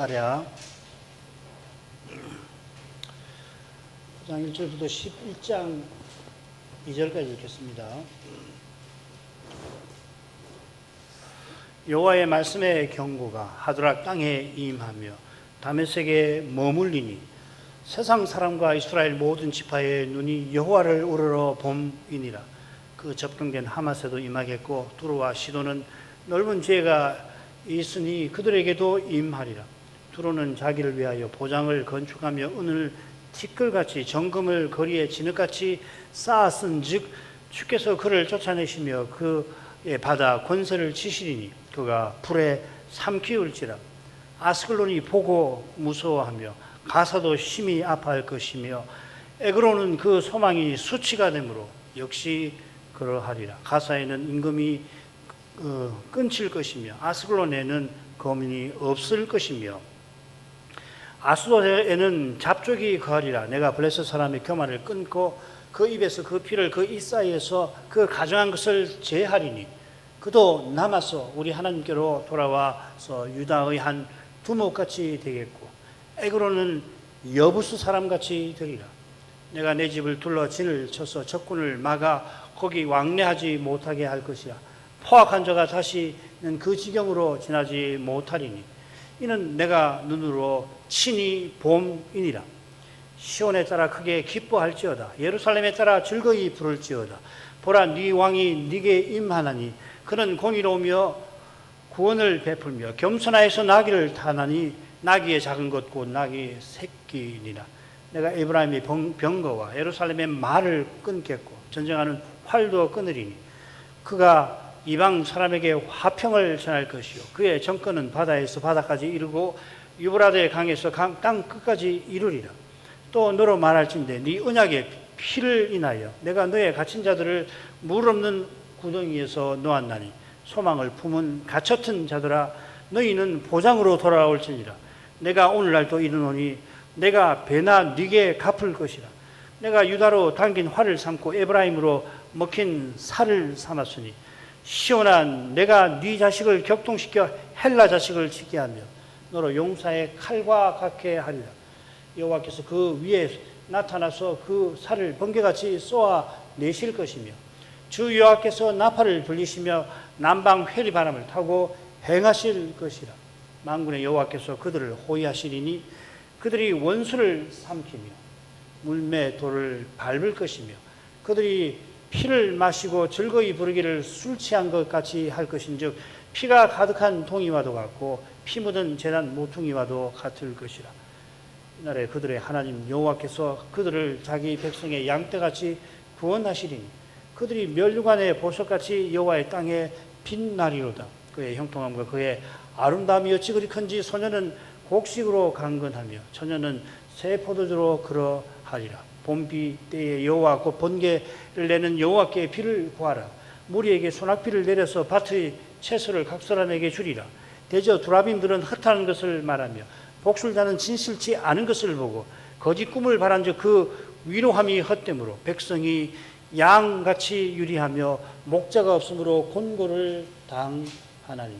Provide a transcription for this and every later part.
스가랴 9장 1절부터 11장 2절까지 읽겠습니다. 여호와의 말씀의 경고가 하드락 땅에 임하며 다메섹에 머물리니 세상 사람과 이스라엘 모든 지파의 눈이 여호와를 우러러 봄이니라. 그 접경된 하마세도 임하겠고 두로와 시도는 넓은 지혜가 있으니 그들에게도 임하리라. 두로는 자기를 위하여 보장을 건축하며 은을 티끌같이 정금을 거리에 진흙같이 쌓았은즉 주께서 그를 쫓아내시며 그의 바다 권세를 치시리니 그가 불에 삼키울지라. 아스글론이 보고 무서워하며 가사도 심히 아파할 것이며 에그론은 그 소망이 수치가 되므로 역시 그러하리라. 가사에는 임금이 끊칠 것이며 아스글론에는 거민이 없을 것이며 아스도에는 잡족이 거하리라. 내가 블레셋 사람의 교만을 끊고 그 입에서 그 피를 그 입 사이에서 그 가정한 것을 제하리니 그도 남아서 우리 하나님께로 돌아와서 유다의 한 두목같이 되겠고 에그론은 여부스 사람같이 되리라. 내가 내 집을 둘러 진을 쳐서 적군을 막아 거기 왕래하지 못하게 할 것이라. 포악한 자가 다시는 그 지경으로 지나지 못하리니 이는 내가 눈으로 친히 봄이니라. 시온에 따라 크게 기뻐할지어다. 예루살렘에 따라 즐거이 부를지어다. 보라, 네 왕이 네게 임하나니 그는 공의로우며 구원을 베풀며 겸손하여서 나귀를 타나니 나귀의 작은 것 곧 나귀의 새끼니라. 내가 에브라임의 병거와 예루살렘의 말을 끊겠고 전쟁하는 활도 끊으리니 그가 이방 사람에게 화평을 전할 것이요 그의 정권은 바다에서 바다까지 이르고 유브라데 강에서 땅 끝까지 이르리라. 또 너로 말할진대 네 언약의 피를 인하여 내가 너의 갇힌 자들을 물 없는 구덩이에서 놓았나니 소망을 품은 갇혔던 자들아 너희는 보장으로 돌아올지니라. 내가 오늘날도 이르노니 내가 배나 네게 갚을 것이라. 내가 유다로 당긴 활을 삼고 에브라임으로 먹힌 살을 삼았으니 시온아 내가 네 자식을 격동시켜 헬라 자식을 치게 하며 너로 용사의 칼과 같게 하리라. 여호와께서 그 위에 나타나서 그 살을 번개같이 쏘아 내실 것이며 주 여호와께서 나팔을 불리시며 남방 회리 바람을 타고 행하실 것이라. 만군의 여호와께서 그들을 호위하시리니 그들이 원수를 삼키며 물매 돌을 밟을 것이며 그들이 피를 마시고 즐거이 부르기를 술 취한 것 같이 할 것인즉 피가 가득한 동이와도 같고 피 묻은 제단 모퉁이와도 같을 것이라. 이날에 그들의 하나님 여호와께서 그들을 자기 백성의 양떼같이 구원하시리니 그들이 멸류관의 보석같이 여호와의 땅에 빛나리로다. 그의 형통함과 그의 아름다움이 어찌 그리 큰지 소년은 곡식으로 강건하며 처녀는 새 포도주로 그러하리라. 봄비 때에 여호와 곧 번개를 내는 여호와께 비를 구하라. 무리에게 소낙비를 내려서 밭의 채소를 각 사람에게 주리라. 대저 두라빔들은 헛하는 것을 말하며 복술자는 진실치 않은 것을 보고 거짓 꿈을 바란즉 그 위로함이 헛되므로 백성이 양같이 유리하며 목자가 없으므로 곤고를 당하나니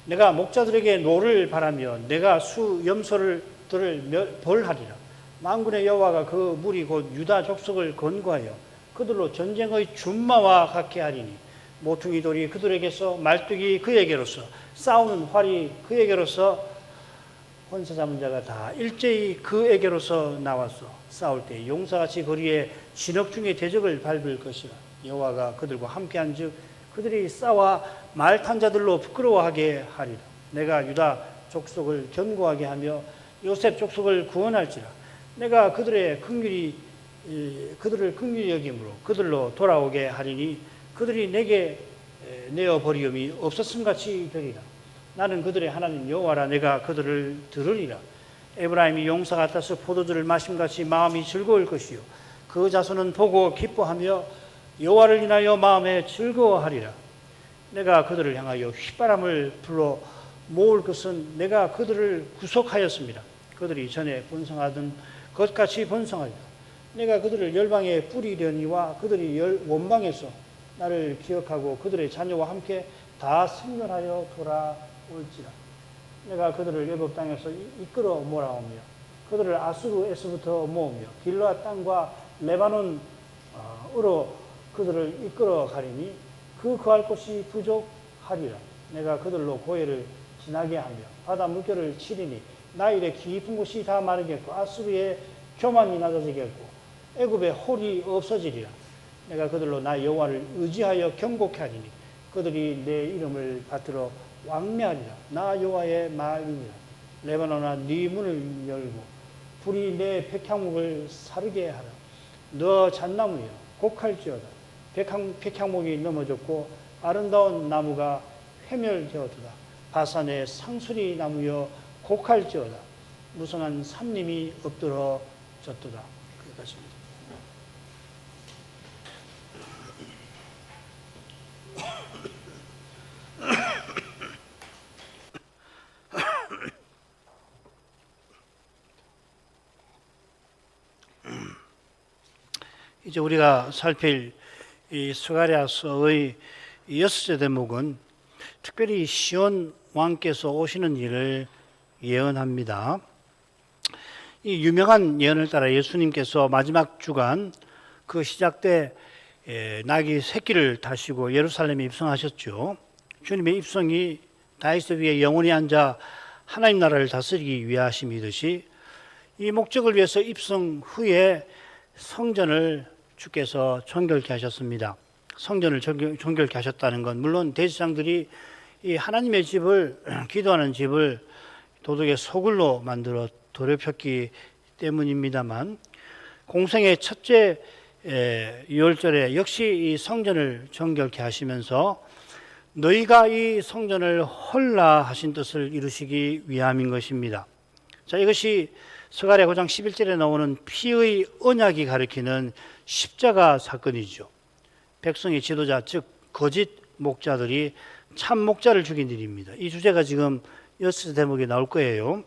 내가 목자들에게 노를 바라며 내가 수 염소들을 벌하리라. 만군의 여호와가 그 무리 곧 유다 족속을 건고하여 그들로 전쟁의 준마와 같게 하리니 모퉁이 돌이 그들에게서 말뚝이 그에게로서 싸우는 활이 그에게로서 권세 잡은 자가 다 일제히 그에게로서 나와서 싸울 때 용사같이 거리에 진흙 중에 대적을 밟을 것이라. 여호와가 그들과 함께한즉 그들이 싸워 말 탄 자들로 부끄러워하게 하리라. 내가 유다 족속을 견고하게 하며 요셉 족속을 구원할지라. 내가 그들을 긍휼히 여김으로 그들로 돌아오게 하리니 그들이 내게 내어 버리움이 없었음같이 되리라. 나는 그들의 하나님 여호와라. 내가 그들을 들으리라. 에브라임이 용사 같아서 포도주를 마심같이 마음이 즐거울 것이요 그 자손은 보고 기뻐하며 여호와를 인하여 마음에 즐거워하리라. 내가 그들을 향하여 휘바람을 불러 모을 것은 내가 그들을 구속하였습니다. 그들이 전에 번성하던 것같이 번성하리라. 내가 그들을 열방에 뿌리려니와 그들이 원방에서 나를 기억하고 그들의 자녀와 함께 다 생존하여 돌아올지라. 내가 그들을 애굽 땅에서 이끌어 몰아오며 그들을 아수르에서부터 모으며 길르앗 땅과 레바논으로 그들을 이끌어 가리니 그 거할 곳이 부족하리라. 내가 그들로 고해를 지나게 하며 바다 물결을 치리니 나일의 깊은 곳이 다 마르겠고 아수르의 교만이 낮아지겠고 애굽의 홀이 없어지리라. 내가 그들로 나 여호와를 의지하여 경고케 하리니 그들이 내 이름을 받들어 왕래하리라. 나 여호와의 말이니라. 레바논아 네 문을 열고 불이 내 백향목을 사르게 하라. 너 잣나무여 곡할지어다. 백향목이 넘어졌고 아름다운 나무가 회멸되었도다. 바산의 상수리 나무여 곡할지어다. 무성한 산림이 엎드러졌도다. 그것입니다. 이제 우리가 살필 이 스가랴서의 6째 대목은 특별히 시온 왕께서 오시는 일을 예언합니다. 이 유명한 예언을 따라 예수님께서 마지막 주간 그 시작 때 나귀 새끼를 타시고 예루살렘에 입성하셨죠. 주님의 입성이 다윗 위에 영원히 앉아 하나님 나라를 다스리기 위하심이듯이 이 목적을 위해서 입성 후에 성전을 주께서 정결케 하셨습니다. 성전을 정결케 하셨다는 건 물론 대제사장들이 이 하나님의 집을 기도하는 집을 도둑의 소굴로 만들어 더럽혔기 때문입니다만 공생의 첫째 유월절에 역시 이 성전을 정결케 하시면서 너희가 이 성전을 헐라 하신 뜻을 이루시기 위함인 것입니다. 자, 이것이 스가랴 9장 11절에 나오는 피의 언약이 가리키는 십자가 사건이죠. 백성의 지도자 즉 거짓 목자들이 참 목자를 죽인 일입니다. 이 주제가 지금 6째 대목에 나올 거예요.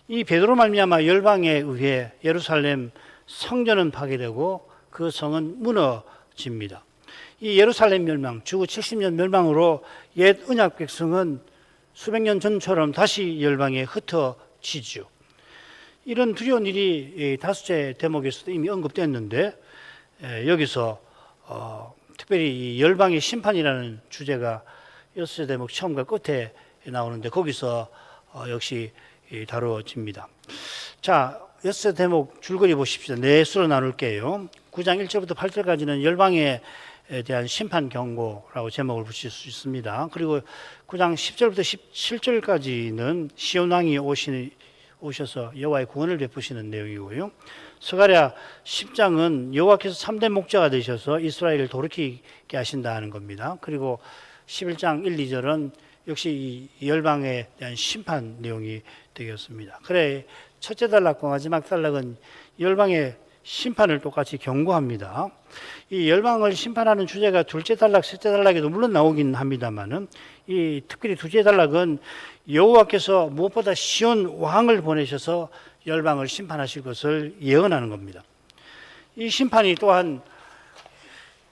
이 베드로 말미암아 열방에 의해 예루살렘 성전은 파괴되고 그 성은 무너집니다. 이 예루살렘 멸망, 주후 70년 멸망으로 옛 언약 백성은 수백 년 전처럼 다시 열방에 흩어지죠. 이런 두려운 일이 5째 대목에서도 이미 언급됐는데 여기서 특별히 이 열방의 심판이라는 주제가 6째 대목 처음과 끝에 나오는데 거기서 역시 다루어집니다. 자, 6째 대목 줄거리 보십시오. 네 수로 나눌게요. 9장 1절부터 8절까지는 열방에 대한 심판 경고라고 제목을 붙일 수 있습니다. 그리고 9장 10절부터 17절까지는 시온 왕이 오셔서 여호와의 구원을 베푸시는 내용이고요. 스가랴 10장은 여호와께서 참된 목자가 되셔서 이스라엘을 돌이키게 하신다는 겁니다. 그리고 11장 1, 2절은 역시 이 열방에 대한 심판 내용이 되겠습니다. 그래 첫째 단락과 마지막 단락은 열방의 심판을 똑같이 경고합니다. 이 열방을 심판하는 주제가 둘째 단락, 셋째 단락에도 물론 나오긴 합니다만은 이 특별히 둘째 단락은 여호와께서 무엇보다 시온 왕을 보내셔서 열방을 심판하실 것을 예언하는 겁니다. 이 심판이 또한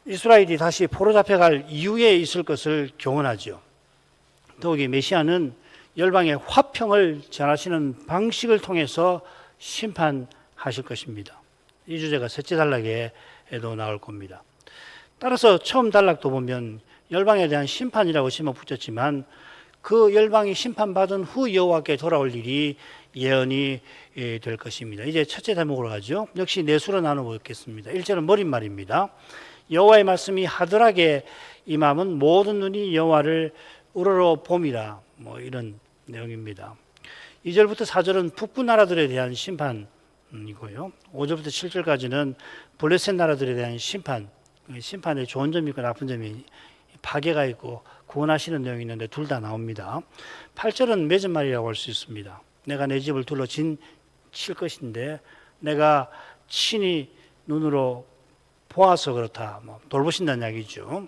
이스라엘이 다시 포로 잡혀갈 이후에 있을 것을 교훈하죠. 더욱이 메시아는 열방의 화평을 전하시는 방식을 통해서 심판하실 것입니다. 이 주제가 셋째 단락에도 나올 겁니다. 따라서 처음 단락도 보면 열방에 대한 심판이라고 제목 붙였지만 그 열방이 심판받은 후 여호와께 돌아올 일이 예언이 될 것입니다. 이제 첫째 대목으로 가죠. 역시 네 수로 나눠보겠습니다. 1절은 머릿말입니다. 여호와의 말씀이 하드락에 임함은 모든 눈이 여호와를 우러러 봄이라 이런 내용입니다. 2절부터 4절은 북부 나라들에 대한 심판이고요. 5절부터 7절까지는 블레셋 나라들에 대한 심판의 좋은 점이 있고 나쁜 점이 파괴가 있고 구원하시는 내용이 있는데 둘 다 나옵니다. 8절은 맺은 말이라고 할 수 있습니다. 내가 내 집을 둘러 칠 것인데 내가 친히 눈으로 보아서 그렇다. 돌보신다는 이야기죠.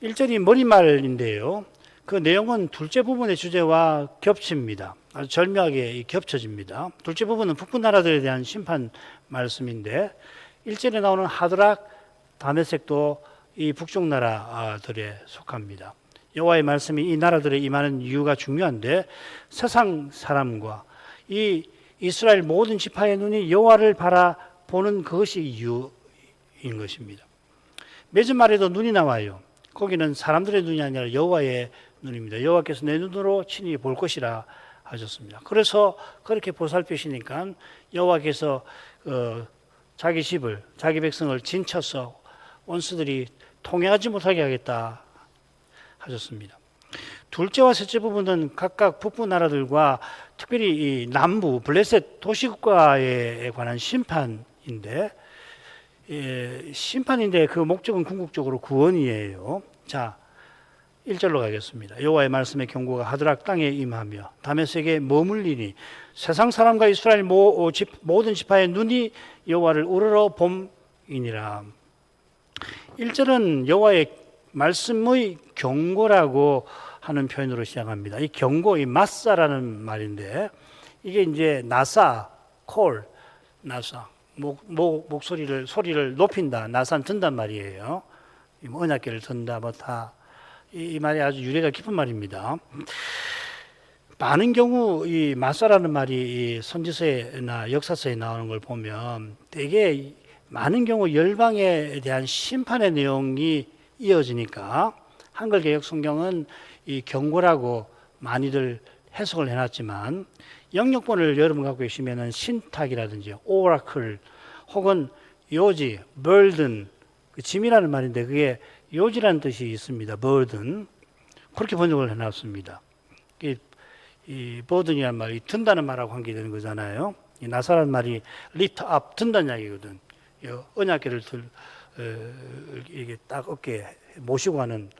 1절이 머리말인데요. 그 내용은 둘째 부분의 주제와 겹칩니다. 아주 절묘하게 겹쳐집니다. 둘째 부분은 북부 나라들에 대한 심판 말씀인데 1절에 나오는 하드락, 다메섹도 이 북쪽 나라들에 속합니다. 여호와의 말씀이 이 나라들에 임하는 이유가 중요한데 세상 사람과 이 이스라엘 모든 지파의 눈이 여호와를 바라보는 그것이 이유인 것입니다. 맺은 말에도 눈이 나와요. 거기는 사람들의 눈이 아니라 여호와의 눈입니다. 여호와께서 내 눈으로 친히 볼 것이라 하셨습니다. 그래서 그렇게 보살피시니까 여호와께서 자기 집을, 자기 백성을 진쳐서 원수들이 통행하지 못하게 하겠다 하셨습니다. 둘째와 셋째 부분은 각각 북부 나라들과 특별히 이 남부 블레셋 도시국가에 관한 심판인데 그 목적은 궁극적으로 구원이에요. 자, 1절로 가겠습니다. 여호와의 말씀의 경고가 하드락 땅에 임하며 다메섹에 머물리니 세상 사람과 이스라엘 모든 지파의 눈이 여호와를 우러러 봄이니라. 1절은 여호와의 말씀의 경고라고 하는 표현으로 시작합니다. 이 경고, 이 마사라는 말인데 이게 이제 나사, 콜, 나사, 소리를 높인다, 나산 든단 말이에요. 언약궤를 든다, 이 말이 아주 유래가 깊은 말입니다. 많은 경우 이 마사라는 말이 선지서나 역사서에 나오는 걸 보면 되게 많은 경우 열방에 대한 심판의 내용이 이어지니까 한글 개역 성경은 이 경고라고 많이들 해석을 해놨지만 영역본을 여러분 갖고 계시면은 신탁이라든지 오라클 혹은 요지, burden, 짐이라는 말인데 그게 요지라는 뜻이 있습니다. burden 그렇게 번역을 해놨습니다. 이 burden이라는 말이 든다는 말하고 관계되는 거잖아요. 이 나사라는 말이 lift up, 든다는 이야기거든. 언약궤를 이게 딱 어깨에 모시고 하는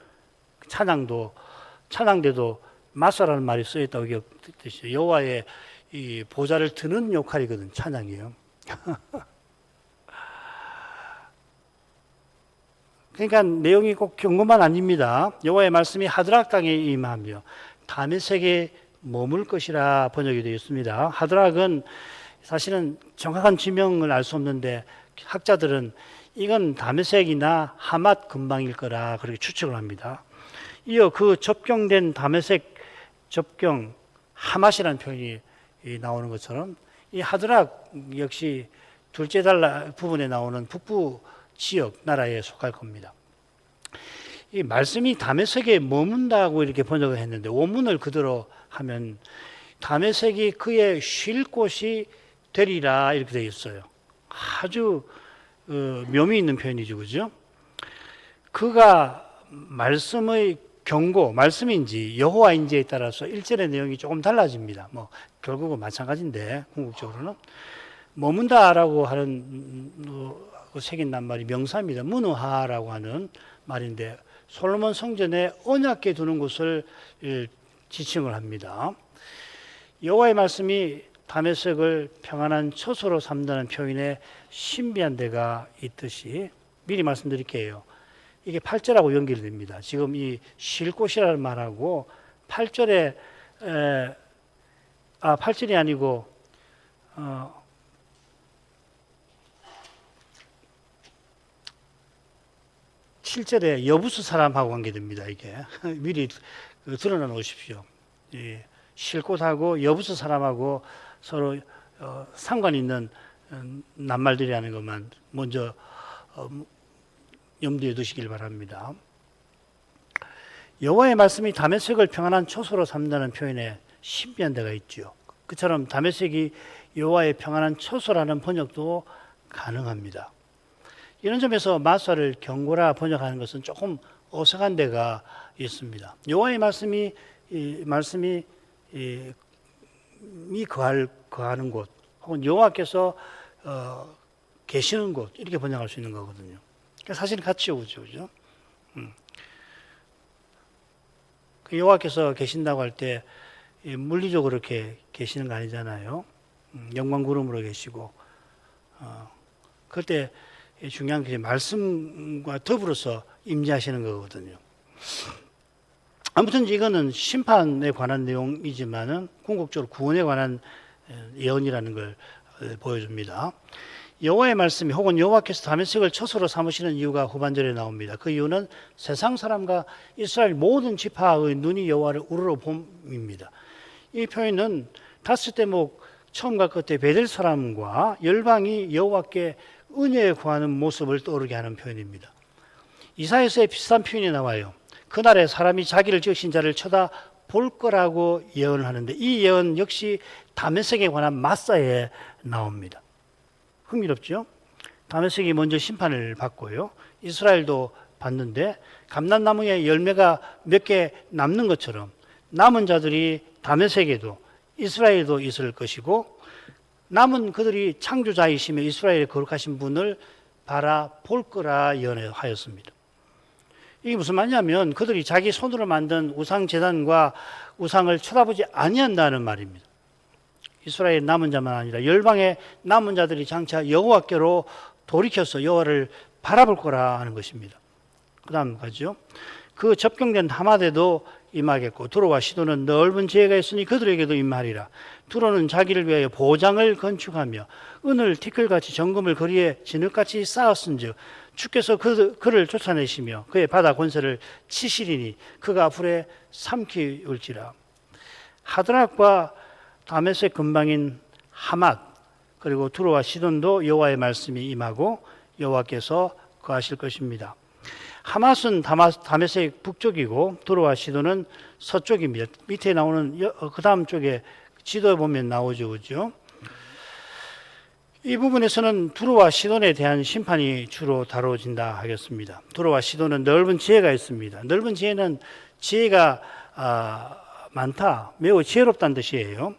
찬양대도 마사라는 말이 쓰였다고 뜻이죠. 여호와의 이 보좌를 드는 역할이거든. 찬양이에요. 그러니까 내용이 꼭 경고만 아닙니다. 여호와의 말씀이 하드락 땅에 임하며 다메섹에 머물 것이라 번역이 되어 있습니다. 하드락은 사실은 정확한 지명을 알 수 없는데 학자들은 이건 다메섹이나 하맛 근방일 거라 그렇게 추측을 합니다. 이어 그 접경된 다메섹 접경 하맛이라는 표현이 나오는 것처럼 이 하드락 역시 둘째 달 부분에 나오는 북부 지역 나라에 속할 겁니다. 이 말씀이 다메섹에 머문다고 이렇게 번역을 했는데 원문을 그대로 하면 다메섹이 그의 쉴 곳이 되리라 이렇게 되어 있어요. 아주 묘미 있는 표현이죠, 그죠? 그가 말씀의 경고, 말씀인지 여호와인지에 따라서 1절의 내용이 조금 달라집니다. 결국은 마찬가지인데 궁극적으로는 머문다라고 하는 새긴 낱말이 명사입니다. 문우하라고 하는 말인데 솔로몬 성전에 언약궤 두는 곳을 지칭을 합니다. 여호와의 말씀이 다메섹을 평안한 처소로 삼다는 표현에 신비한 데가 있듯이 미리 말씀드릴게요. 이게 8절하고 연결됩니다. 지금 이 쉴 곳이라는 말하고 8절에 8절이 아니고 7절에 여부수 사람하고 관계됩니다. 이게 미리 드러나 놓으십시오. 쉴 곳하고 여부수 사람하고 서로 상관 있는 낱말들이라는 것만 먼저 염두에 두시길 바랍니다. 여호와의 말씀이 다메섹을 평안한 처소로 삼다는 표현에 신비한 데가 있죠. 그처럼 다메섹이 여호와의 평안한 처소라는 번역도 가능합니다. 이런 점에서 마사를 경고라 번역하는 것은 조금 어색한 데가 있습니다. 여호와의 말씀이 거하는 곳 혹은 여호와께서 계시는 곳 이렇게 번역할 수 있는 거거든요. 사실 같이 오죠, 그죠? 여호와께서 계신다고 할 때 물리적으로 이렇게 계시는 거 아니잖아요. 영광 구름으로 계시고 그럴 때 중요한 게 말씀과 더불어서 임재하시는 거거든요. 아무튼 이거는 심판에 관한 내용이지만은 궁극적으로 구원에 관한 예언이라는 걸 보여줍니다. 여호와의 말씀이 혹은 여호와께서 다메섹을 처소로 삼으시는 이유가 후반절에 나옵니다. 그 이유는 세상 사람과 이스라엘 모든 지파의 눈이 여호와를 우러러 봄입니다. 이 표현은 다스 대목 처음과 끝에 베델 사람과 열방이 여호와께 은혜 구하는 모습을 떠오르게 하는 표현입니다. 이사야서에 비슷한 표현이 나와요. 그날에 사람이 자기를 지으신 자를 쳐다볼 거라고 예언을 하는데 이 예언 역시 다메섹에 관한 마사에 나옵니다. 흥미롭죠? 다메섹이 먼저 심판을 받고요. 이스라엘도 받는데 감람나무에 열매가 몇 개 남는 것처럼 남은 자들이 다메섹에도 이스라엘도 있을 것이고 남은 그들이 창조자이시며 이스라엘의 거룩하신 분을 바라볼 거라 예언하였습니다. 이게 무슨 말이냐면 그들이 자기 손으로 만든 우상 제단과 우상을 쳐다보지 아니한다는 말입니다. 이스라엘 남은 자만 아니라 열방의 남은 자들이 장차 여호와께로 돌이켜서 여호와를 바라볼 거라 하는 것입니다. 그 다음 가죠. 그 접경된 하마데도 임하겠고 두로와 시도는 넓은 지혜가 있으니 그들에게도 임하리라. 두로는 자기를 위하여 보장을 건축하며 은을 티끌같이 정금을 거리에 진흙같이 쌓았은즉 주께서 그를 쫓아내시며 그의 바다 권세를 치시리니 그가 불에 삼키울지라. 하드락과 다메섹 근방인 하맛 그리고 두로와 시돈도 여호와의 말씀이 임하고 여호와께서 거하실 것입니다. 하맛은 다메섹 북쪽이고 두로와 시돈은 서쪽입니다. 밑에 나오는 그 다음 쪽에 지도에 보면 나오죠, 그죠? 이 부분에서는 두로와 시돈에 대한 심판이 주로 다뤄진다 하겠습니다. 두로와 시돈은 넓은 지혜가 있습니다. 넓은 지혜는 지혜가 많다, 매우 지혜롭다는 뜻이에요.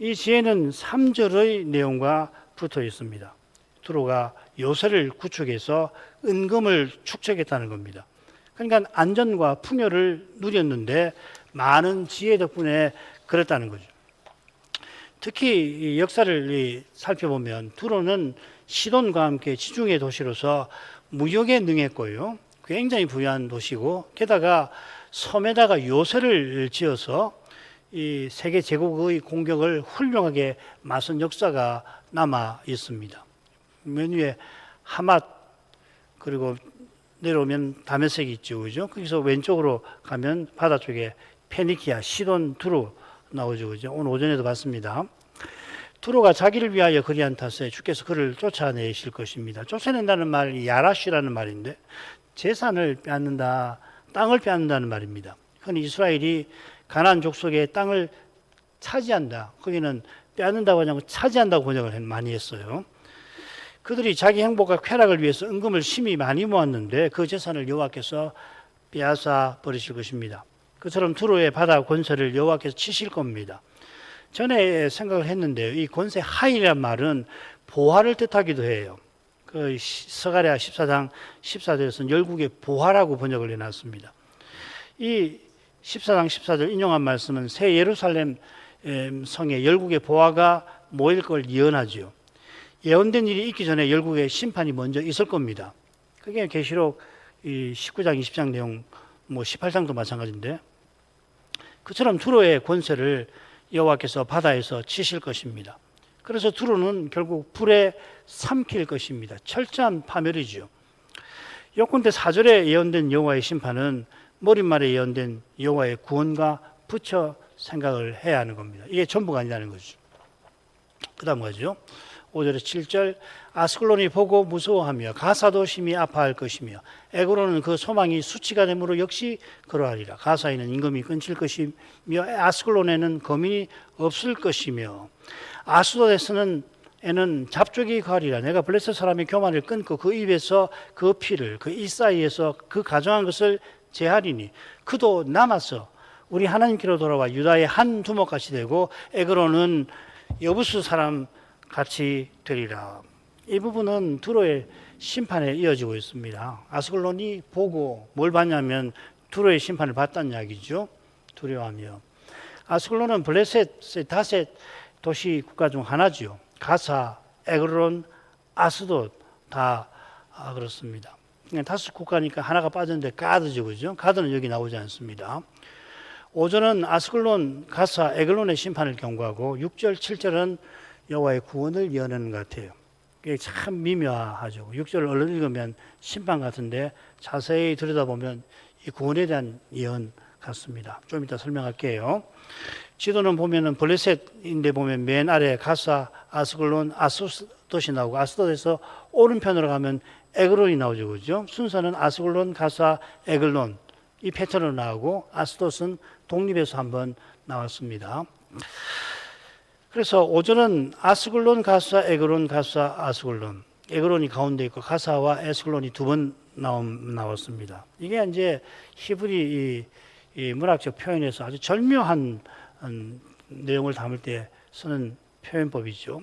이 지혜는 3절의 내용과 붙어 있습니다. 두로가 요새를 구축해서 은금을 축적했다는 겁니다. 그러니까 안전과 풍요를 누렸는데 많은 지혜 덕분에 그랬다는 거죠. 특히 역사를 살펴보면 두로는 시돈과 함께 지중해 도시로서 무역에 능했고요. 굉장히 부유한 도시고 게다가 섬에다가 요새를 지어서 이 세계 제국의 공격을 훌륭하게 맞선 역사가 남아 있습니다. 맨 위에 하맛 그리고 내려오면 다메섹이 있죠, 그죠? 거기서 왼쪽으로 가면 바다 쪽에 페니키아, 시돈, 두로 나오죠, 그죠? 오늘 오전에도 봤습니다. 두로가 자기를 위하여 그리한 탓에 주께서 그를 쫓아내실 것입니다. 쫓아낸다는 말이 야라시라는 말인데 재산을 빼앗는다, 땅을 빼앗는다는 말입니다. 흔히 이스라엘이 가나안 족속의 땅을 차지한다. 거기는 빼앗는다고 하지 않고 차지한다고 번역을 많이 했어요. 그들이 자기 행복과 쾌락을 위해서 은금을 심히 많이 모았는데 그 재산을 여호와께서 빼앗아 버리실 것입니다. 그처럼 두로의 바다 권세를 여호와께서 치실 겁니다. 전에 생각을 했는데요. 이 권세 하이라는 말은 보화를 뜻하기도 해요. 그 스가랴 14장 14절에서는 열국의 보화라고 번역을 해놨습니다. 이 14장 14절 인용한 말씀은 새 예루살렘 성에 열국의 보화가 모일 걸 예언하죠. 예언된 일이 있기 전에 열국의 심판이 먼저 있을 겁니다. 그게 계시록 19장 20장 내용 18장도 마찬가지인데 그처럼 두로의 권세를 여호와께서 바다에서 치실 것입니다. 그래서 두로는 결국 불에 삼킬 것입니다. 철저한 파멸이죠. 요컨대 4절에 예언된 여호와의 심판은 머릿말에 예언된 여호와의 구원과 붙여 생각을 해야 하는 겁니다. 이게 전부가 아니라는 거죠. 그 다음 가죠. 5절에 7절 아스클론이 보고 무서워하며 가사도 심히 아파할 것이며 에그로는 그 소망이 수치가 되므로 역시 그러하리라. 가사에는 임금이 끊길 것이며 아스클론에는 거민이 없을 것이며 아스돗에서는 잡족이 가리라. 내가 블레셋 사람의 교만을 끊고 그 입에서 그 피를 그 이 사이에서 그 가정한 것을 제하리니 그도 남아서 우리 하나님께로 돌아와 유다의 한 두목같이 되고 에그로는 여부수 사람 같이 되리라. 이 부분은 두로의 심판에 이어지고 있습니다. 아스글론이 보고 뭘 봤냐면 두로의 심판을 봤다는 이야기죠. 두려워하며. 아스글론은 블레셋의 다셋 도시 국가 중 하나죠. 가사, 에그론, 아스돗 다 그렇습니다. 다섯 국가니까 하나가 빠졌는데 가드죠, 그죠? 가드는 여기 나오지 않습니다. 5절은 아스글론, 가사, 에글론의 심판을 경고하고 6절, 7절은 여호와의 구원을 예언하는 것 같아요. 이게 참 미묘하죠. 6절을 얼른 읽으면 심판 같은데 자세히 들여다보면 이 구원에 대한 예언 같습니다. 좀 이따 설명할게요. 지도는 보면은 블레셋인데 보면 맨 아래 가사, 아스글론, 아스돗이 나오고 아스돗에서 오른편으로 가면 에글론이 나오죠. 그죠? 순서는 아스글론, 가사, 에글론 이 패턴으로 나오고 아스돗은 독립해서 한번 나왔습니다. 그래서 5절은 아스글론, 가사, 에글론, 가사, 아스글론. 에글론이 가운데 있고 가사와 에스글론이 두 번 나왔습니다. 이게 이제 히브리 이 문학적 표현에서 아주 절묘한 내용을 담을 때 쓰는 표현법이죠.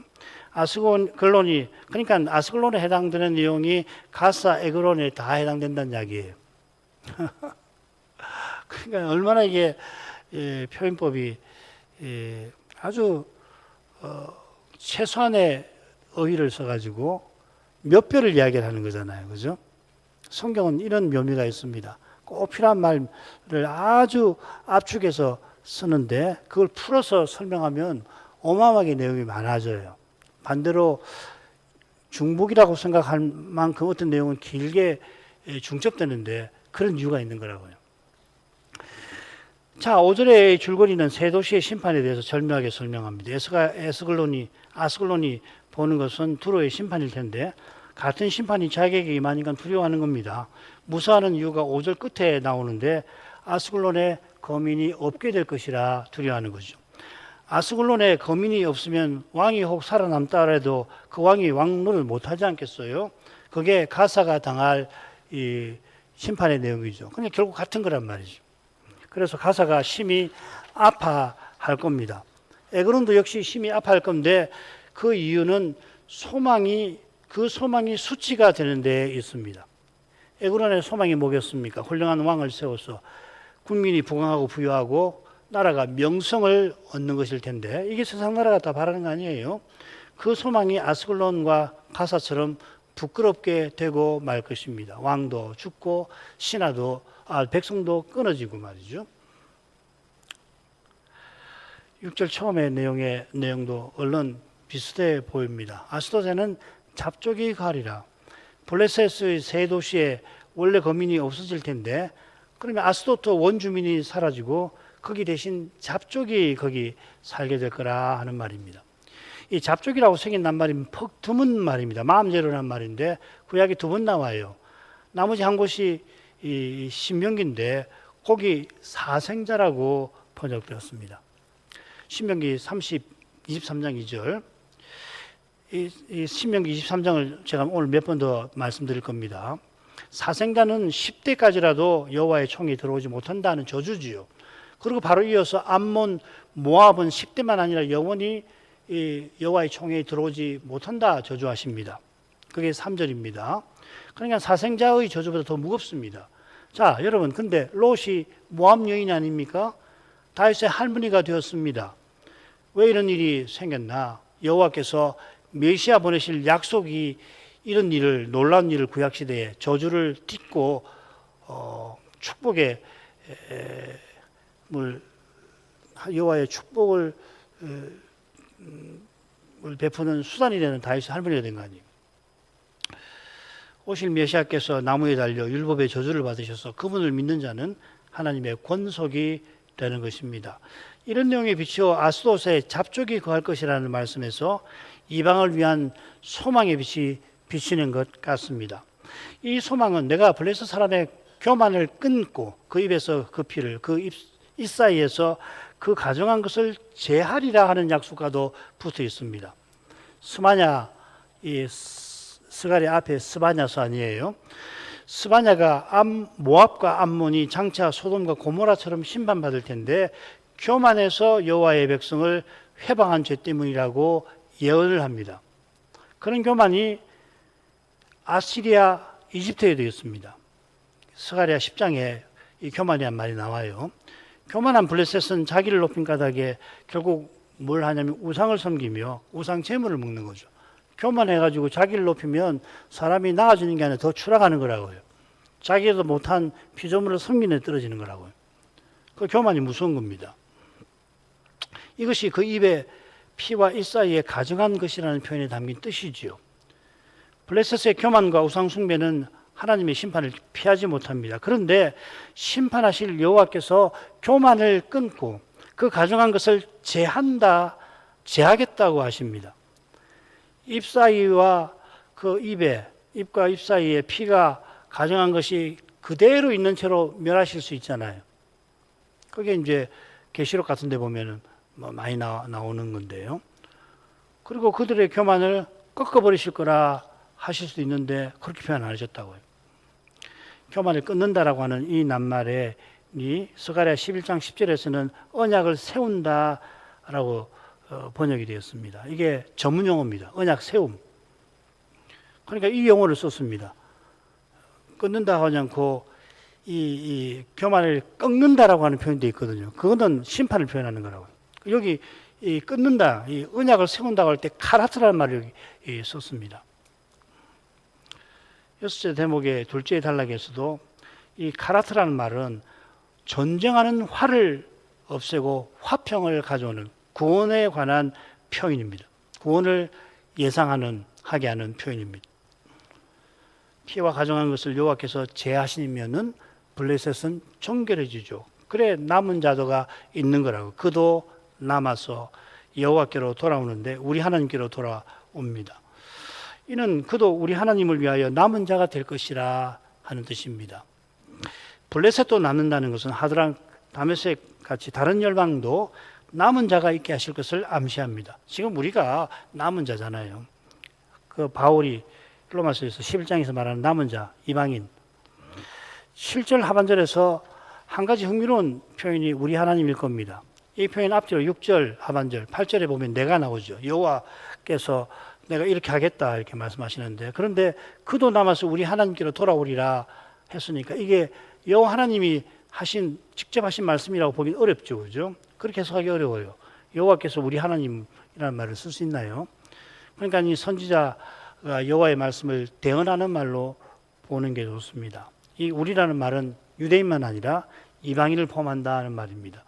아스글론이 그러니까 아스글론에 해당되는 내용이 가사, 에글론에 다 해당된다는 이야기예요. 그러니까 얼마나 이게 표현법이 아주 최소한의 어휘를 써가지고 몇 배를 이야기를 하는 거잖아요. 그죠? 성경은 이런 묘미가 있습니다. 꼭 필요한 말을 아주 압축해서 쓰는데 그걸 풀어서 설명하면 어마어마하게 내용이 많아져요. 반대로 중복이라고 생각할 만큼 어떤 내용은 길게 중첩되는데 그런 이유가 있는 거라고요. 자, 5절의 줄거리는 세 도시의 심판에 대해서 절묘하게 설명합니다. 아스글론이 보는 것은 두로의 심판일 텐데 같은 심판이 자기에게 임하니까 두려워하는 겁니다. 무사하는 이유가 5절 끝에 나오는데 아스글론에 거민이 없게 될 것이라 두려워하는 거죠. 아스글론에 거민이 없으면 왕이 혹 살아남다 하더라도 그 왕이 왕노를 못하지 않겠어요? 그게 가사가 당할 이 심판의 내용이죠. 그냥 결국 같은 거란 말이죠. 그래서 가사가 심히 아파할 겁니다. 에그론도 역시 심히 아파할 건데 그 이유는 그 소망이 수치가 되는 데 있습니다. 에그론의 소망이 뭐겠습니까? 훌륭한 왕을 세워서 국민이 부강하고 부유하고 나라가 명성을 얻는 것일 텐데 이게 세상 나라가 다 바라는 거 아니에요? 그 소망이 아스글론과 가사처럼 부끄럽게 되고 말 것입니다. 왕도 죽고 신하도 백성도 끊어지고 말이죠. 6절 처음의 내용도 얼른 비슷해 보입니다. 아스돗에는 잡족이 가리라. 블레셋의 세 도시에 원래 거민이 없어질 텐데 그러면 아스돗 원주민이 사라지고 거기 대신 잡족이 거기 살게 될 거라 하는 말입니다. 이 잡족이라고 생긴 낱말이 퍽 드문 말입니다. 마음제로란 말인데 구약이 두 번 나와요. 나머지 한 곳이 이 신명기인데 거기 사생자라고 번역되었습니다. 신명기 23장 2절. 이 신명기 23장을 제가 오늘 몇 번 더 말씀드릴 겁니다. 사생자는 10대까지라도 여호와의 총이 들어오지 못한다는 저주지요. 그리고 바로 이어서 암몬, 모압은 10대만 아니라 영원히 여호와의 총에 들어오지 못한다 저주하십니다. 그게 3절입니다. 그러니까 사생자의 저주보다 더 무겁습니다. 자, 여러분, 근데 롯이 모압 여인 아닙니까? 다윗의 할머니가 되었습니다. 왜 이런 일이 생겼나? 여호와께서 메시아 보내실 약속이 이런 일을, 놀라운 일을 구약시대에 저주를 딛고 축복의 여호와의 축복을 베푸는 수단이 되는 다윗의 할머니가 된 거 아니에요. 오실 메시아께서 나무에 달려 율법의 저주를 받으셔서 그분을 믿는 자는 하나님의 권속이 되는 것입니다. 이런 내용에 비추어 아스돗에 잡족이 거할 것이라는 말씀에서 이방을 위한 소망의 빛이 비치는 것 같습니다. 이 소망은 내가 블레셋 사람의 교만을 끊고 그 입에서 그 피를 그 입 사이에서 그 가정한 것을 제하리라 하는 약속과도 붙어 있습니다. 스바냐, 이 스가랴 앞에 스바냐서 아니에요. 스바냐가 모압과 암몬이 장차 소돔과 고모라처럼 심판받을 텐데 교만해서 여호와의 백성을 회방한 죄 때문이라고 예언을 합니다. 그런 교만이 아시리아, 이집트에도 있습니다. 스가랴 10장에 이 교만이란 말이 나와요. 교만한 블레셋은 자기를 높인 까닭에 결국 뭘 하냐면 우상을 섬기며 우상 제물을 먹는 거죠. 교만해가지고 자기를 높이면 사람이 나아지는 게 아니라 더 추락하는 거라고요. 자기도 못한 피조물을 섬기는 데 떨어지는 거라고요. 그 교만이 무서운 겁니다. 이것이 그 입에 피와 입 사이에 가정한 것이라는 표현에 담긴 뜻이지요. 블레셋의 교만과 우상 숭배는 하나님의 심판을 피하지 못합니다. 그런데 심판하실 여호와께서 교만을 끊고 그 가져간 것을 제하겠다고 하십니다. 입 사이와 그 입과 입 사이에 피가 가정한 것이 그대로 있는 채로 멸하실 수 있잖아요. 그게 이제 계시록 같은 데 보면은 뭐 많이 나오는 건데요. 그리고 그들의 교만을 꺾어버리실 거라 하실 수도 있는데 그렇게 표현 안 하셨다고요. 교만을 끊는다라고 하는 이 낱말에 이 스가랴 11장 10절에서는 언약을 세운다라고 번역이 되었습니다. 이게 전문 용어입니다. 언약 세움. 그러니까 이 용어를 썼습니다. 끊는다 하지 않고 이 교만을 꺾는다라고 하는 표현도 있거든요. 그거는 심판을 표현하는 거라고요. 여기 이 끊는다, 이 언약을 세운다고 할 때 카라트라는 말을 여기 썼습니다. 여섯째 대목의 둘째 단락에서도 이 카라트라는 말은 전쟁하는 화를 없애고 화평을 가져오는 구원에 관한 표현입니다. 구원을 하게 하는 표현입니다. 피와 가정한 것을 여호와께서 제하시면은 블레셋은 정결해지죠. 그래 남은 자도가 있는 거라고. 그도 남아서 여호와께로 돌아오는데 우리 하나님께로 돌아옵니다. 이는 그도 우리 하나님을 위하여 남은 자가 될 것이라 하는 뜻입니다. 블레셋도 남는다는 것은 하드랑 다메섹 같이 다른 열방도 남은 자가 있게 하실 것을 암시합니다. 지금 우리가 남은 자잖아요. 그 바울이 로마서에서 11장에서 말하는 남은 자, 이방인. 7절 하반절에서 한 가지 흥미로운 표현이 우리 하나님일 겁니다. 이 표현 앞뒤로 6절 하반절, 8절에 보면 내가 나오죠. 여호와께서 내가 이렇게 하겠다 이렇게 말씀하시는데, 그런데 그도 남아서 우리 하나님께로 돌아오리라 했으니까 이게 여호와 하나님이 직접 하신 말씀이라고 보기 어렵죠. 그죠? 그렇게 해석하기 어려워요. 여호와께서 우리 하나님이라는 말을 쓸 수 있나요? 그러니까 이 선지자가 여호와의 말씀을 대언하는 말로 보는 게 좋습니다. 이 우리라는 말은 유대인만 아니라 이방인을 포함한다는 말입니다.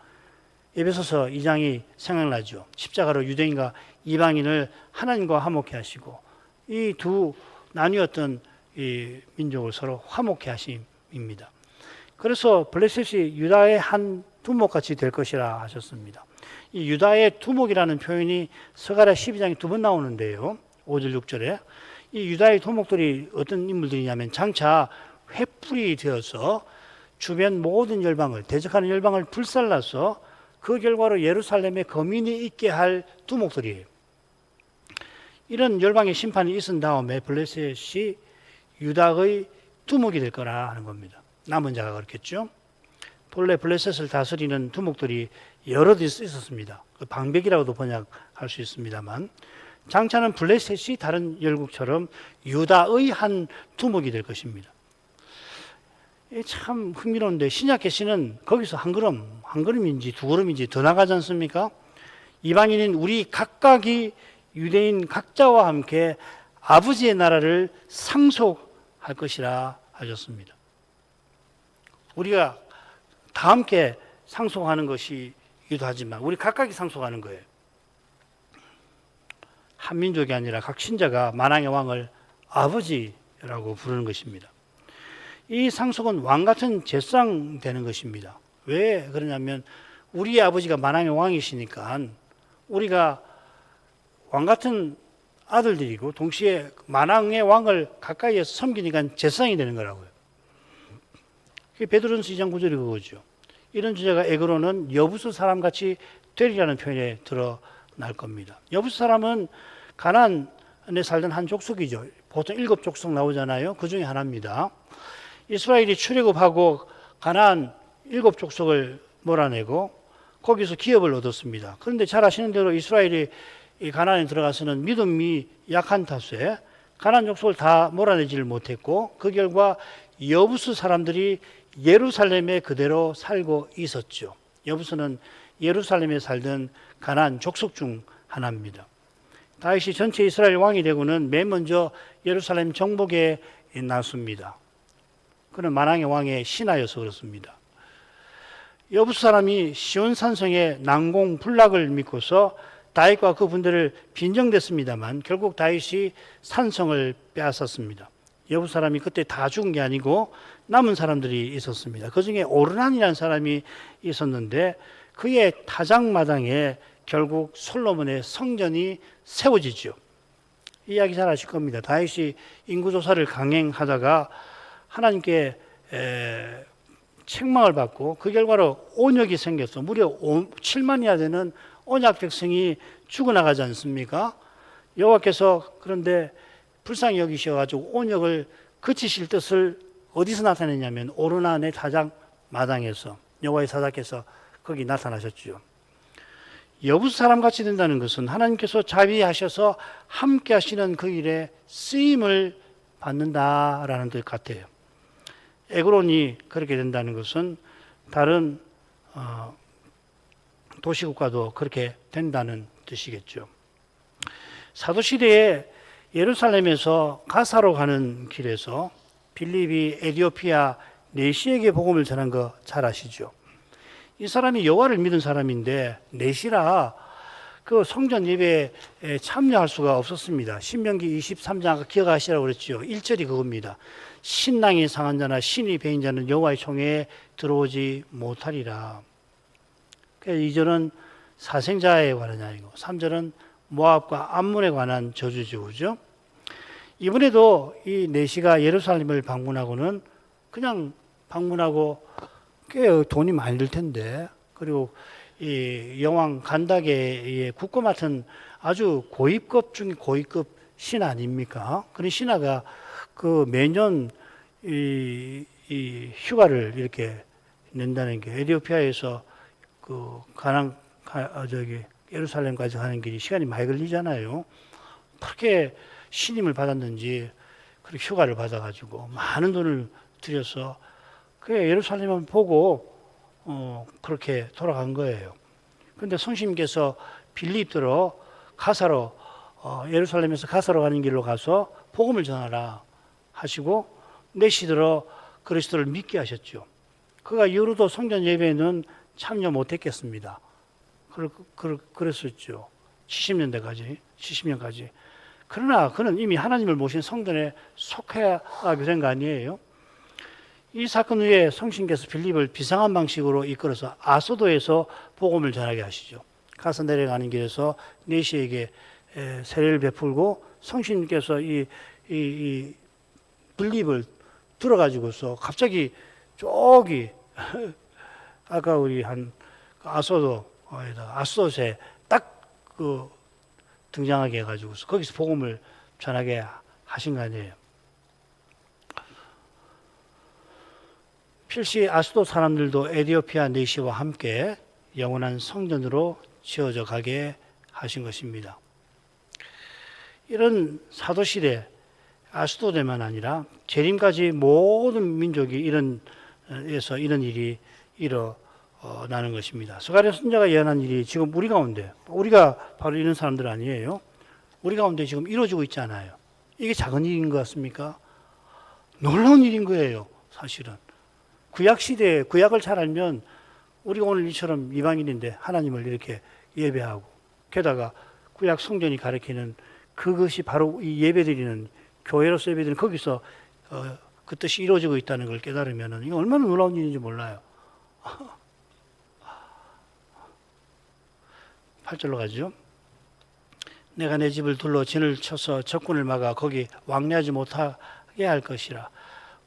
에베소서 2장이 생각나죠. 십자가로 유대인과 이방인을 하나님과 화목케 하시고 이 두 나뉘었던 이 민족을 서로 화목케 하심입니다. 그래서 블레셋이 유다의 한 두목같이 될 것이라 하셨습니다. 이 유다의 두목이라는 표현이 스가랴 12장에 두 번 나오는데요. 5절 6절에 이 유다의 두목들이 어떤 인물들이냐면 장차 횃불이 되어서 주변 모든 열방을 대적하는 열방을 불살라서 그 결과로 예루살렘에 거민이 있게 할 두목들이에요. 이런 열방의 심판이 있은 다음에 블레셋이 유다의 두목이 될 거라 하는 겁니다. 남은 자가 그렇겠죠. 본래 블레셋을 다스리는 두목들이 여럿 있었습니다. 방백이라고도 번역할 수 있습니다만 장차는 블레셋이 다른 열국처럼 유다의 한 두목이 될 것입니다. 참 흥미로운데 신약 계시는 거기서 한 걸음인지 두 걸음인지 더 나가지 않습니까? 이방인인 우리 각각이 유대인 각자와 함께 아버지의 나라를 상속할 것이라 하셨습니다. 우리가 다 함께 상속하는 것이기도 하지만 우리 각각이 상속하는 거예요. 한 민족이 아니라 각 신자가 만왕의 왕을 아버지라고 부르는 것입니다. 이 상속은 왕 같은 제상 되는 것입니다. 왜 그러냐면 우리의 아버지가 만왕의 왕이시니까 우리가 왕 같은 아들들이고 동시에 만왕의 왕을 가까이에서 섬기니까 제상이 되는 거라고요. 그게 베드로전서 2장 9절이 그거죠. 이런 주제가 에그로는 여부수 사람같이 되리라는 표현에 드러날 겁니다. 여부수 사람은 가나안에 살던 한 족속이죠. 보통 7족속 나오잖아요. 그 중에 하나입니다. 이스라엘이 출애굽하고 가나안 7족속을 몰아내고 거기서 기업을 얻었습니다. 그런데 잘 아시는 대로 이스라엘이 이 가나안에 들어가서는 믿음이 약한 탓에 가나안 족속을 다 몰아내지를 못했고 그 결과 여부수 사람들이 예루살렘에 그대로 살고 있었죠. 여부수는 예루살렘에 살던 가나안 족속 중 하나입니다. 다윗이 전체 이스라엘 왕이 되고는 맨 먼저 예루살렘 정복에 나섭니다. 그는 만왕의 왕의 신하여서 그렇습니다. 여부수 사람이 시온 산성의 난공불락을 믿고서 다윗과 그 군대를 빈정댔습니다만 결국 다윗이 산성을 빼앗았습니다. 여부 사람이 그때 다 죽은 게 아니고 남은 사람들이 있었습니다. 그 중에 오르난이라는 사람이 있었는데 그의 타작마당에 결국 솔로몬의 성전이 세워지죠. 이야기 잘 아실 겁니다. 다윗이 인구조사를 강행하다가 하나님께 책망을 받고 그 결과로 온역이 생겼어. 무려 7만이나 되는 언약 백성이 죽어나가지 않습니까? 여호와께서 그런데 불쌍히 여기셔가지고 온역을 그치실 뜻을 어디서 나타냈냐면 오르난의 타작 마당에서 여호와의 사자께서 거기 나타나셨죠. 여부 사람같이 된다는 것은 하나님께서 자비하셔서 함께 하시는 그 일에 쓰임을 받는다라는 뜻 같아요. 에그론이 그렇게 된다는 것은 다른 도시국가도 그렇게 된다는 뜻이겠죠. 사도시대에 예루살렘에서 가사로 가는 길에서 빌립이 에디오피아 네시에게 복음을 전한 거 잘 아시죠? 이 사람이 여호와를 믿은 사람인데 네시라 그 성전 예배에 참여할 수가 없었습니다. 신명기 23장 기억하시라고 그랬죠. 1절이 그겁니다. 신랑이 상한 자나 신이 배인 자는 여호와의 총회에 들어오지 못하리라. 2절은 사생자에 관한 아니고 3절은 모압과 암몬에 관한 저주죠. 그죠? 이번에도 이 네시가 예루살렘을 방문하고는 그냥 방문하고 꽤 돈이 많이 들 텐데, 그리고 이 여왕 간다게의 국고 맡은 아주 고위급 중에 고위급 신하 아닙니까? 그런 신하가 그 매년 이 휴가를 이렇게 낸다는 게 에디오피아에서 그 예루살렘까지 가는 길이 시간이 많이 걸리잖아요. 그렇게 신임을 받았는지 그렇게 휴가를 받아가지고 많은 돈을 들여서 그 예루살렘을 보고 그렇게 돌아간 거예요. 그런데 성심께서 빌립들어 가사로 예루살렘에서 가사로 가는 길로 가서 복음을 전하라 하시고 내시들어 그리스도를 믿게 하셨죠. 그가 이후로도 성전 예배에는 참여 못했겠습니다. 그랬었죠. 70년까지. 그러나 그는 이미 하나님을 모신 성전에 속하게 된 거 아니에요? 이 사건 후에 성신께서 빌립을 비상한 방식으로 이끌어서 아소도에서 복음을 전하게 하시죠. 가서 내려가는 길에서 네시에게 세례를 베풀고 성신께서 이 빌립을 들어가지고서 갑자기 저기 아까 우리 한 아소도에 딱 그 등장하게 해가지고서 거기서 복음을 전하게 하신 거 아니에요. 필시 아수도 사람들도 에디오피아 네시와 함께 영원한 성전으로 지어져 가게 하신 것입니다. 이런 사도시대 아수도대만 아니라 재림까지 모든 민족이 이런 일이 일어나는 것입니다. 스가랴 선지자가 예언한 일이 지금 우리 가운데, 우리가 바로 이런 사람들 아니에요? 우리 가운데 지금 이루어지고 있잖아요. 이게 작은 일인 것 같습니까? 놀라운 일인 거예요, 사실은. 구약시대에 구약을 잘 알면 우리가 오늘 이처럼 이방인인데 하나님을 이렇게 예배하고, 게다가 구약 성전이 가리키는 그것이 바로 이 예배드리는, 교회로서 예배드리는 거기서 그 뜻이 이루어지고 있다는 걸 깨달으면 이거 얼마나 놀라운 일인지 몰라요. 8절로 가죠. 내가 내 집을 둘러 진을 쳐서 적군을 막아 거기 왕래하지 못하게 할 것이라.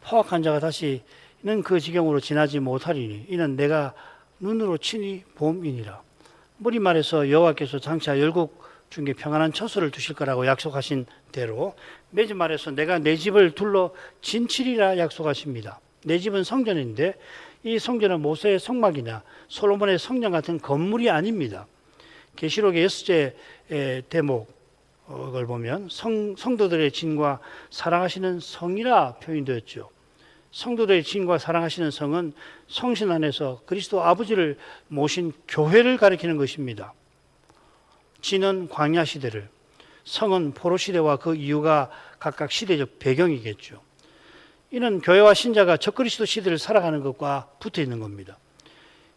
포악한 자가 다시는 그 지경으로 지나지 못하리니 이는 내가 눈으로 친히 봄이니라. 무리 말해서 여호와께서 장차 열국 중에 평안한 처소를 두실 거라고 약속하신 대로 매주 말해서 내가 내 집을 둘러 진치리라 약속하십니다. 내 집은 성전인데 이 성전은 모세의 성막이나 솔로몬의 성전 같은 건물이 아닙니다. 계시록의 6제 대목을 보면 성도들의 진과 사랑하시는 성이라 표현되었죠. 성도들의 진과 사랑하시는 성은 성신 안에서 그리스도 아버지를 모신 교회를 가리키는 것입니다. 진은 광야 시대를, 성은 포로 시대와 그 이유가 각각 시대적 배경이겠죠. 이는 교회와 신자가 적그리스도 시대를 살아가는 것과 붙어 있는 겁니다.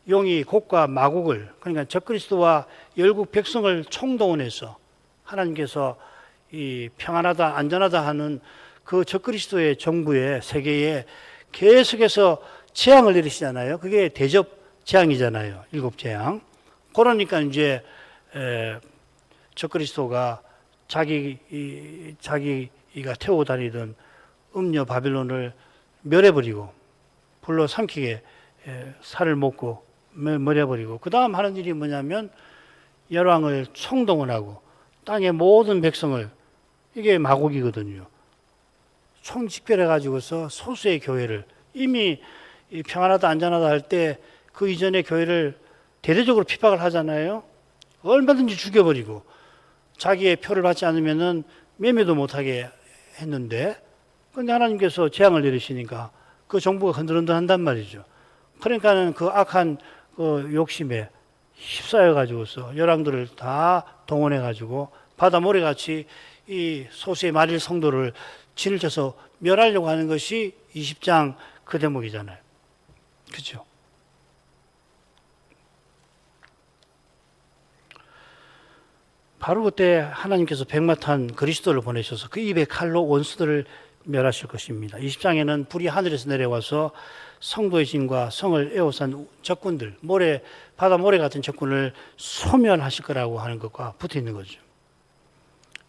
용이 곡과 마곡을, 그러니까 적그리스도와 열국 백성을 총동원해서 하나님께서 이 평안하다 안전하다 하는 그 적그리스도의 정부의 세계에 계속해서 재앙을 내리시잖아요. 그게 대접 재앙이잖아요. 7재앙. 그러니까 이제 적그리스도가 자기가 태우고 다니던 음녀 바빌론을 멸해버리고 불로 삼키게 살을 먹고 멸해버리고, 그 다음 하는 일이 뭐냐면 열왕을 총동원하고 땅의 모든 백성을, 이게 마곡이거든요, 총집결해가지고서 소수의 교회를, 이미 평안하다 안전하다 할 때 그 이전의 교회를 대대적으로 핍박을 하잖아요. 얼마든지 죽여버리고 자기의 표를 받지 않으면은 매매도 못하게 했는데, 근데 하나님께서 재앙을 내리시니까 그 정부가 흔들흔들한단 말이죠. 그러니까는 그 악한 그 욕심에 휩싸여 가지고서 열왕들을 다 동원해 가지고 바다 모래같이 이 소수의 만일 성도를 진을 쳐서 멸하려고 하는 것이 20장 그 대목이잖아요. 그렇죠? 바로 그때 하나님께서 백마탄 그리스도를 보내셔서 그 입의 칼로 원수들을 멸하실 것입니다. 20장에는 불이 하늘에서 내려와서 성도의 진과 성을 에워싼 적군들, 바다 모래 같은 적군을 소멸하실 거라고 하는 것과 붙어 있는 거죠.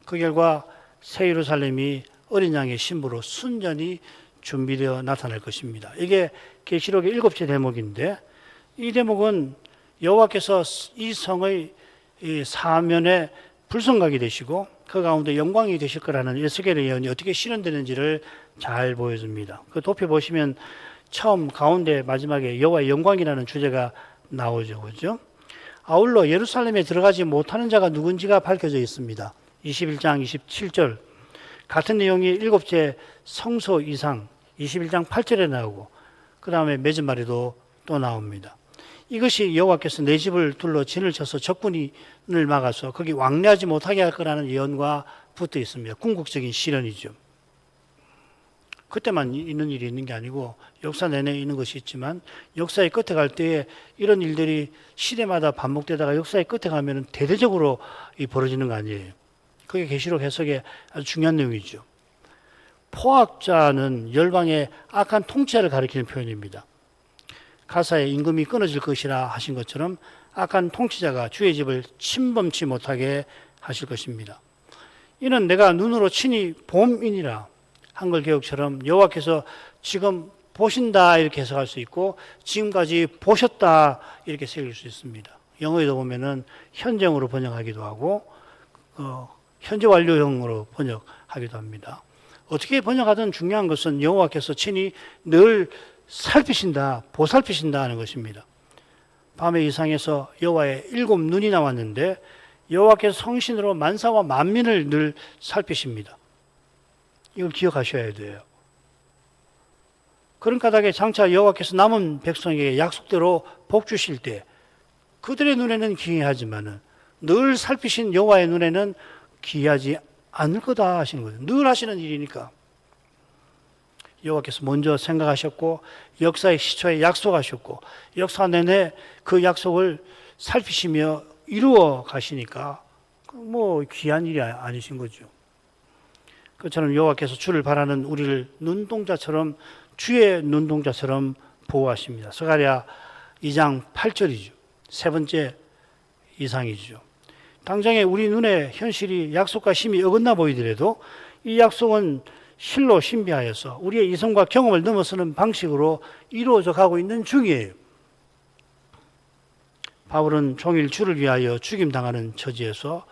그 결과 새 예루살렘이 어린 양의 신부로 순전히 준비되어 나타날 것입니다. 이게 계시록의 7째 대목인데, 이 대목은 여호와께서 이 성의 이 사면에 불성각이 되시고 그 가운데 영광이 되실 거라는 에스겔의 예언이 어떻게 실현되는지를 잘 보여줍니다. 그 도표 보시면 처음 가운데 마지막에 여호와의 영광이라는 주제가 나오죠, 그죠? 아울러 예루살렘에 들어가지 못하는 자가 누군지가 밝혀져 있습니다. 21장 27절 같은 내용이 7째 성소 이상 21장 8절에 나오고, 그 다음에 맺은 말에도 또 나옵니다. 이것이 여호와께서 내 집을 둘러 진을 쳐서 적군을 막아서 거기 왕래하지 못하게 할 거라는 예언과 붙어 있습니다. 궁극적인 실현이죠. 그때만 있는 일이 있는 게 아니고 역사 내내 있는 것이 있지만, 역사의 끝에 갈 때에 이런 일들이 시대마다 반복되다가 역사의 끝에 가면 대대적으로 벌어지는 거 아니에요. 그게 계시록 해석의 아주 중요한 내용이죠. 포악자는 열방의 악한 통치자를 가리키는 표현입니다. 가사에 임금이 끊어질 것이라 하신 것처럼 악한 통치자가 주의 집을 침범치 못하게 하실 것입니다. 이는 내가 눈으로 친히 봄이니라, 한글 개혁처럼 여호와께서 지금 보신다 이렇게 해석할 수 있고, 지금까지 보셨다 이렇게 새길 수 있습니다. 영어에도 보면은 현재형으로 번역하기도 하고 현재 완료형으로 번역하기도 합니다. 어떻게 번역하든 중요한 것은 여호와께서 친히 늘 살피신다, 보살피신다 하는 것입니다. 밤의 이상에서 여호와의 7 눈이 나왔는데 여호와께서 성신으로 만사와 만민을 늘 살피십니다. 이걸 기억하셔야 돼요. 그런 까닭에 장차 여호와께서 남은 백성에게 약속대로 복 주실 때 그들의 눈에는 기이하지만은 늘 살피신 여호와의 눈에는 기이하지 않을 거다 하시는 거예요. 늘 하시는 일이니까. 여호와께서 먼저 생각하셨고 역사의 시초에 약속하셨고 역사 내내 그 약속을 살피시며 이루어 가시니까 뭐 귀한 일이 아니신 거죠. 그처럼 여호와께서 주를 바라는 우리를 눈동자처럼, 주의 눈동자처럼 보호하십니다. 스가랴 2장 8절이죠. 세 번째 이상이죠. 당장에 우리 눈에 현실이 약속과 심히 어긋나 보이더라도 이 약속은 실로 신비하여서 우리의 이성과 경험을 넘어서는 방식으로 이루어져 가고 있는 중이에요. 바울은 종일 주를 위하여 죽임당하는 처지에서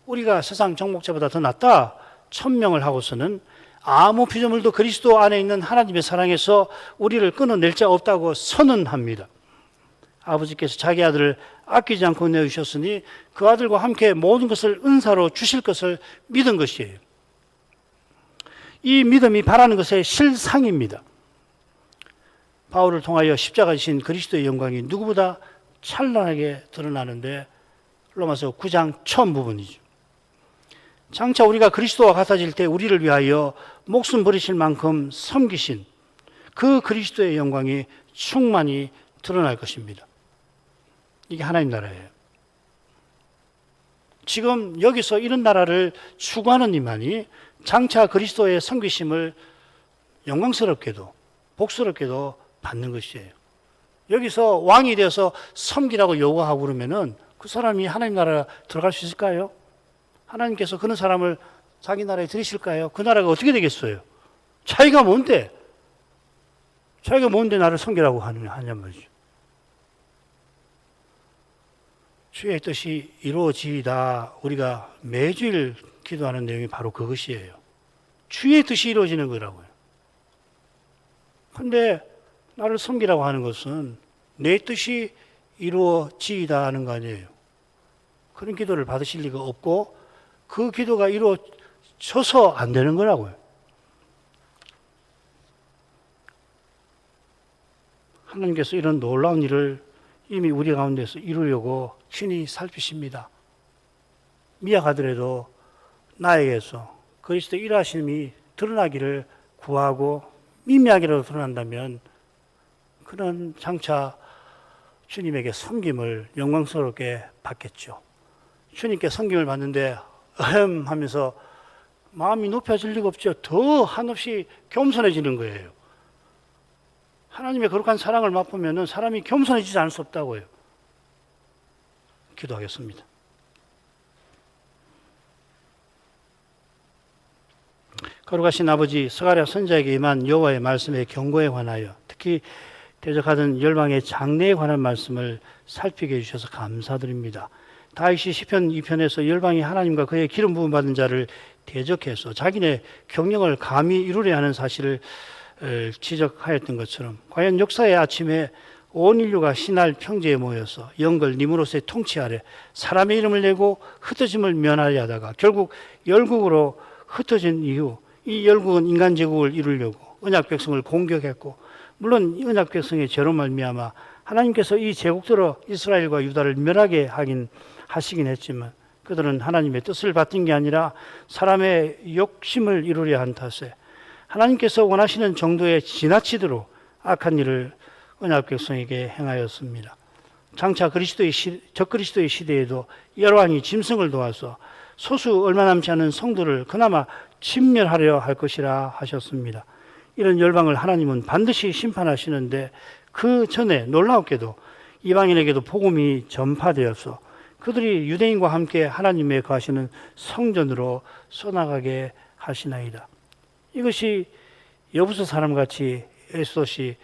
우리가 세상 정복자보다 더 낫다 천명을 하고서는 아무 피조물도 그리스도 안에 있는 하나님의 사랑에서 우리를 끊어낼 자 없다고 선언합니다. 아버지께서 자기 아들을 아끼지 않고 내주셨으니 그 아들과 함께 모든 것을 은사로 주실 것을 믿은 것이에요. 이 믿음이 바라는 것의 실상입니다. 바울을 통하여 십자가 지신 그리스도의 영광이 누구보다 찬란하게 드러나는데 로마서 9장 처음 부분이죠. 장차 우리가 그리스도와 같아질 때 우리를 위하여 목숨 버리실 만큼 섬기신 그 그리스도의 영광이 충만히 드러날 것입니다. 이게 하나님 나라예요. 지금 여기서 이런 나라를 추구하는 이만이 장차 그리스도의 섬기심을 영광스럽게도 복스럽게도 받는 것이에요. 여기서 왕이 되어서 섬기라고 요구하고 그러면은 그 사람이 하나님 나라 들어갈 수 있을까요? 하나님께서 그런 사람을 자기 나라에 들이실까요? 그 나라가 어떻게 되겠어요? 자기가 뭔데 나를 섬기라고 하냐 말이죠. 주의 뜻이 이루어지이다. 우리가 매주일 기도하는 내용이 바로 그것이에요. 주의 뜻이 이루어지는 거라고요. 근데 나를 섬기라고 하는 것은 내 뜻이 이루어지이다 하는 거 아니에요. 그런 기도를 받으실 리가 없고 그 기도가 이루어져서 안 되는 거라고요. 하나님께서 이런 놀라운 일을 이미 우리 가운데서 이루려고 친히 살피십니다. 미약하더라도 나에게서 그리스도 일하심이 드러나기를 구하고 미미하게라도 드러난다면 그는 장차 주님에게 섬김을 영광스럽게 받겠죠. 주님께 섬김을 받는데 하면서 마음이 높아질 리가 없죠. 더 한없이 겸손해지는 거예요. 하나님의 거룩한 사랑을 맛보면 사람이 겸손해지지 않을 수 없다고요. 기도하겠습니다. 거룩하신 아버지, 스가랴 선지자에게 임한 여호와의 말씀의 경고에 관하여 특히 대적하던 열방의 장래에 관한 말씀을 살피게 해주셔서 감사드립니다. 다윗이 시편 2편에서 열방이 하나님과 그의 기름 부음 받은 자를 대적해서 자기네 경영을 감히 이루려 하는 사실을 지적하였던 것처럼 과연 역사의 아침에 온 인류가 신할 평지에 모여서 영걸 니무롯의 통치 아래 사람의 이름을 내고 흩어짐을 면하려 하다가 결국 열국으로 흩어진 이후 이 열국은 인간 제국을 이루려고 언약 백성을 공격했고 물론 이 언약 백성의 죄로 말미암아 하나님께서 이 제국들로 이스라엘과 유다를 멸하게 하시긴 했지만 그들은 하나님의 뜻을 받은 게 아니라 사람의 욕심을 이루려 한 탓에 하나님께서 원하시는 정도에 지나치도록 악한 일을 언약 백성에게 행하였습니다. 장차 적그리스도의 시대에도 열왕이 짐승을 도와서 소수 얼마 남지 않은 성도를 그나마 진멸하려 할 것이라 하셨습니다. 이런 열방을 하나님은 반드시 심판하시는데 그 전에 놀라웠게도 이방인에게도 복음이 전파되어서 그들이 유대인과 함께 하나님의 거하시는 성전으로 써나가게 하시나이다. 이것이 여부서 사람같이 에스더시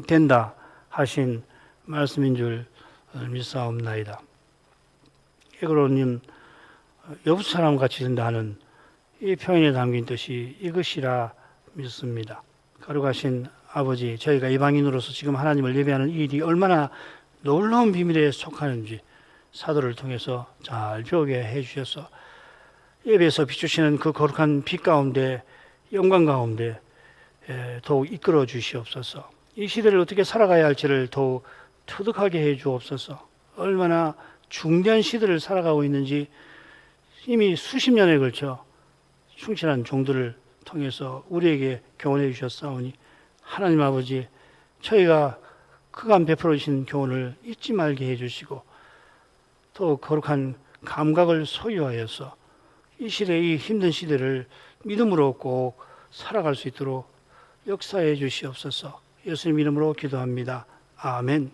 된다 하신 말씀인 줄 믿사옵나이다. 에그로님 여부서 사람같이 된다 하는 이 표현에 담긴 뜻이 이것이라 믿습니다. 거룩하신 아버지, 저희가 이방인으로서 지금 하나님을 예배하는 이 일이 얼마나 놀라운 비밀에 속하는지 사도를 통해서 잘 배우게 해주셔서 예배에서 비추시는 그 거룩한 빛 가운데 영광 가운데 더욱 이끌어 주시옵소서. 이 시대를 어떻게 살아가야 할지를 더욱 터득하게 해 주옵소서. 얼마나 중대한 시대를 살아가고 있는지 이미 수십 년에 걸쳐 충실한 종들을 통해서 우리에게 교훈해 주셨사오니 하나님 아버지, 저희가 그간 베풀어 주신 교훈을 잊지 말게 해주시고 또 거룩한 감각을 소유하여서 이 시대의 힘든 시대를 믿음으로 꼭 살아갈 수 있도록 역사해 주시옵소서. 예수님 이름으로 기도합니다. 아멘.